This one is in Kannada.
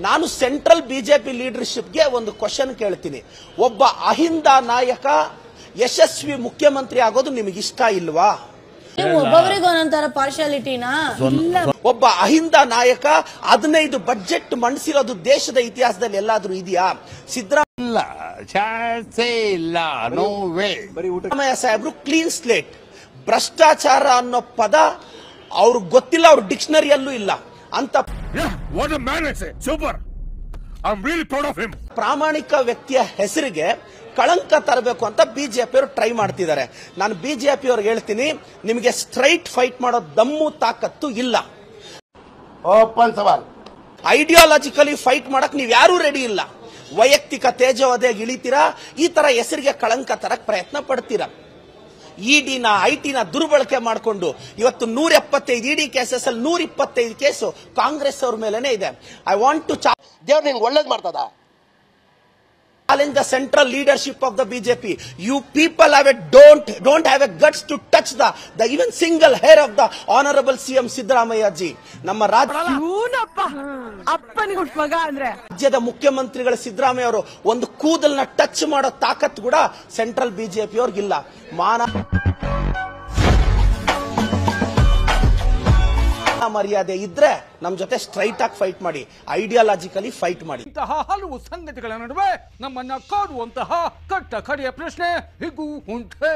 ನಾನು ಸೆಂಟ್ರಲ್ ಬಿಜೆಪಿ ಲೀಡರ್ಶಿಪ್ಗೆ ಒಂದು ಕ್ವಶನ್ ಕೇಳ್ತೀನಿ. ಒಬ್ಬ ಅಹಿಂದ ನಾಯಕ ಯಶಸ್ವಿ ಮುಖ್ಯಮಂತ್ರಿ ಆಗೋದು ನಿಮಗೆ ಇಷ್ಟ ಇಲ್ವಾ? ಒಬ್ಬೊಬ್ಬರಿಗೆ ಒಂದೊಂದರ ಪಾರ್ಶಾಲಿಟಿನಾ? ಒಬ್ಬ ಅಹಿಂದ ನಾಯಕ 15 ಬಜೆಟ್ ಮಂಡಿಸಿರೋದು ದೇಶದ ಇತಿಹಾಸದಲ್ಲಿ ಎಲ್ಲಾದ್ರೂ ಇದೆಯಾ? ಸಿದ್ದರಾಮಯ್ಯ ಸಾಹೇಬ್ರು ಕ್ಲೀನ್ ಸ್ಲೇಟ್. ಭ್ರಷ್ಟಾಚಾರ ಅನ್ನೋ ಪದ ಅವ್ರಿಗೆ ಗೊತ್ತಿಲ್ಲ, ಅವ್ರ ಡಿಕ್ಷನರಿಯಲ್ಲೂ ಇಲ್ಲ ಅಂತ ಪ್ರಾಮಾಣಿಕ ವ್ಯಕ್ತಿಯ ಹೆಸರಿಗೆ ಕಳಂಕ ತರಬೇಕು ಅಂತ ಬಿಜೆಪಿಯವರು ಟ್ರೈ ಮಾಡ್ತಿದ್ದಾರೆ. ನಾನು ಬಿಜೆಪಿಯವ್ರಿಗೆ ಹೇಳ್ತೀನಿ, ನಿಮಗೆ ಸ್ಟ್ರೈಟ್ ಫೈಟ್ ಮಾಡೋ ದಮ್ಮು ತಾಕತ್ತು ಇಲ್ಲ. ಓಪನ್ ಸವಾಲ್. ಐಡಿಯಾಲಜಿಕಲಿ ಫೈಟ್ ಮಾಡಕ್ ನೀವು ಯಾರೂ ರೆಡಿ ಇಲ್ಲ. ವೈಯಕ್ತಿಕ ತೇಜೋವಧೆಗೆ ಇಳಿತೀರಾ, ಈ ತರ ಹೆಸರಿಗೆ ಕಳಂಕ ತರಕ್ ಪ್ರಯತ್ನ ಪಡ್ತೀರಾ. ಇಡಿನ ಐಟಿನ ದುರ್ಬಳಕೆ ಮಾಡಿಕೊಂಡು ಇವತ್ತು 175 ಇಡಿ ಕೇಸಸ್ ಅಲ್ಲಿ 125 ಕೇಸು ಕಾಂಗ್ರೆಸ್ ಅವ್ರ ಮೇಲೆನೆ ಇದೆ. ಐ ವಾಂಟ್ ಟು ದೇವ್ರು ನಿಂಗೆ ಒಳ್ಳೇದು ಮಾಡ್ತದ. challenge the central leadership of the BJP. You people don't have a guts to touch the even single hair of the honorable CM Siddaramaiah ji. ನಮ್ಮ ರಾಜ್ಯದ ಮುಖ್ಯಮಂತ್ರಿಗಳ ಸಿದ್ದರಾಮಯ್ಯ ಅವರು ಒಂದು ಕೂದಲ್ನ ಟಚ್ ಮಾಡೋ ತಾಕತ್ ಕೂಡ ಸೆಂಟ್ರಲ್ ಬಿಜೆಪಿ ಅವ್ರಿಗಿಲ್ಲ. ಮರ್ಯಾದೆ ಇದ್ರೆ ನಮ್ ಜೊತೆ ಸ್ಟ್ರೈಟ್ ಆಗಿ ಫೈಟ್ ಮಾಡಿ, ಐಡಿಯಾಲಜಿಕಲಿ ಫೈಟ್ ಮಾಡಿ. ಇಂತಹ ಹಲವು ಸಂಗತಿಗಳ ನಡುವೆ ನಮ್ಮನ್ನ ಕಾಡುವಂತಹ ಕಟ್ಟ ಕಡೆಯ ಪ್ರಶ್ನೆ ಹೀಗೂ ಉಂಟೆ.